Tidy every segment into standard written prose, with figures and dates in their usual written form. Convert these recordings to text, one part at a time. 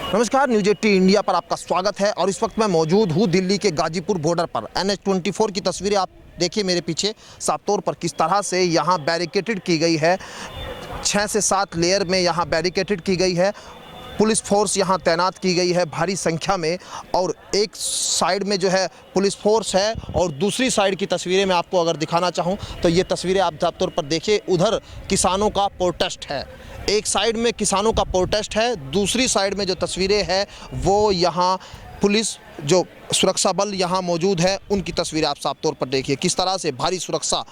नमस्कार, news 18 India पर आपका स्वागत है। और इस वक्त मैं मौजूद हूँ दिल्ली के गाजीपुर बॉर्डर पर। NH-24 की तस्वीरें आप देखिए मेरे पीछे, साफ तौर पर किस तरह से यहाँ बैरिकेटेड की गई है। 6 से 7 लेयर में यहाँ बैरिकेटेड की गई है। पुलिस फोर्स यहाँ तैनात की गई है भारी संख्या में। और एक साइड में जो है पुलिस फोर्स है और दूसरी साइड की तस्वीरें मैं आपको अगर दिखाना चाहूँ तो ये तस्वीरें आप साफ तौर पर देखिए, उधर किसानों का प्रोटेस्ट है। एक साइड में किसानों का प्रोटेस्ट है, दूसरी साइड में जो तस्वीरें हैं वो यहाँ पुलिस जो सुरक्षा बल यहाँ मौजूद है उनकी तस्वीरें आप साफ तौर पर देखिए। किस तरह से भारी सुरक्षा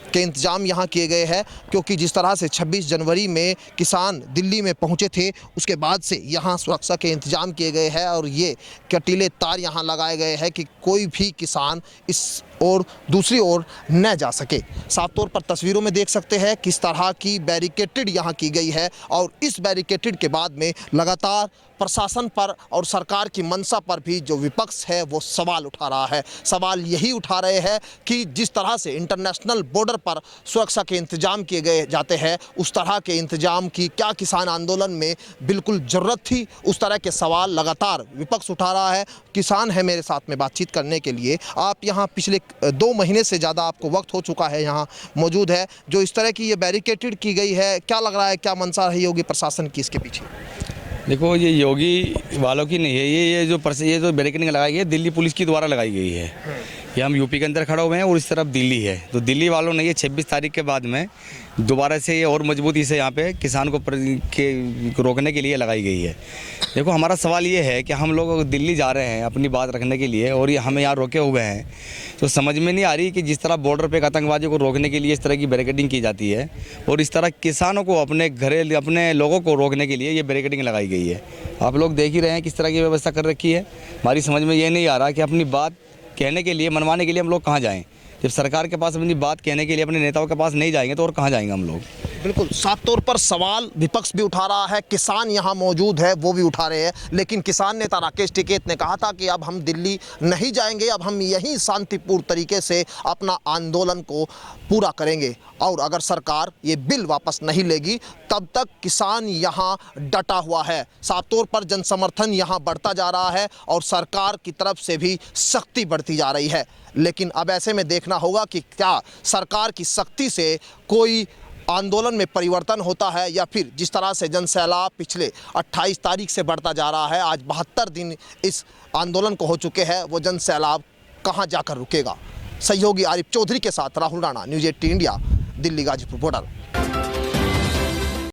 के इंतजाम यहाँ किए गए हैं, क्योंकि जिस तरह से 26 जनवरी में किसान दिल्ली में पहुँचे थे उसके बाद से यहाँ सुरक्षा के इंतजाम किए गए हैं। और ये कटीले तार यहाँ लगाए गए हैं कि कोई भी किसान इस और दूसरी ओर न जा सके। साफ तौर पर तस्वीरों में देख सकते हैं किस तरह की बैरिकेटेड यहाँ की गई है। और इस बैरिकेटेड के बाद में लगातार प्रशासन पर और सरकार की मंशा पर भी जो विपक्ष है वो सवाल उठा रहा है। सवाल यही उठा रहे हैं कि जिस तरह से इंटरनेशनल बॉर्डर पर सुरक्षा के इंतजाम किए गए जाते हैं, उस तरह के इंतजाम की क्या किसान आंदोलन में बिल्कुल ज़रूरत थी। उस तरह के सवाल लगातार विपक्ष उठा रहा है। किसान है मेरे साथ में बातचीत करने के लिए। आप यहाँ पिछले 2 महीने से ज़्यादा आपको वक्त हो चुका है यहाँ मौजूद है, जो इस तरह की ये बैरिकेटेड की गई है, क्या लग रहा है, क्या मंशा रही होगी प्रशासन की इसके पीछे? देखो, ये योगी वालों की नहीं है, ये जो बैरिकेडिंग लगाई गई है दिल्ली पुलिस के द्वारा लगाई गई है। ये हम यूपी के अंदर खड़े हुए हैं और इस तरफ दिल्ली है, तो दिल्ली वालों ने ये 26 तारीख के बाद में दोबारा से ये और मजबूती से यहाँ पे किसान को रोकने के लिए लगाई गई है। देखो, हमारा सवाल ये है कि हम लोग दिल्ली जा रहे हैं अपनी बात रखने के लिए और ये हमें यहाँ रोके हुए हैं, तो समझ में नहीं आ रही कि जिस तरह बॉर्डर पे आतंकवादियों को रोकने के लिए इस तरह की बैरिकेडिंग की जाती है और इस तरह किसानों को अपने लोगों को रोकने के लिए ये बैरिकेडिंग लगाई गई है। आप लोग देख ही रहे हैं किस तरह की व्यवस्था कर रखी है। हमारी समझ में ये नहीं आ रहा कि अपनी बात कहने के लिए, मनवाने के लिए हम लोग कहाँ जाएं। जब सरकार के पास अपनी बात कहने के लिए अपने नेताओं के पास नहीं जाएंगे तो और कहाँ जाएंगे हम लोग। बिल्कुल साफ तौर पर सवाल विपक्ष भी उठा रहा है, किसान यहाँ मौजूद है वो भी उठा रहे हैं। लेकिन किसान नेता राकेश टिकैत ने कहा था कि अब हम दिल्ली नहीं जाएंगे, अब हम यहीं शांतिपूर्ण तरीके से अपना आंदोलन को पूरा करेंगे। और अगर सरकार ये बिल वापस नहीं लेगी तब तक किसान यहाँ डटा हुआ है। साफ तौर पर जनसमर्थन यहाँ बढ़ता जा रहा है और सरकार की तरफ से भी सख्ती बढ़ती जा रही है। लेकिन अब ऐसे में देखना होगा कि क्या सरकार की सख्ती से कोई आंदोलन में परिवर्तन होता है या फिर जिस तरह से जन सैलाब पिछले 28 तारीख से बढ़ता जा रहा है, आज 72 दिन इस आंदोलन को हो चुके हैं, वो जन सैलाब कहां जाकर रुकेगा। सहयोगी आरिफ चौधरी के साथ Rahul Rana, news 18 India, Delhi Ghazipur border.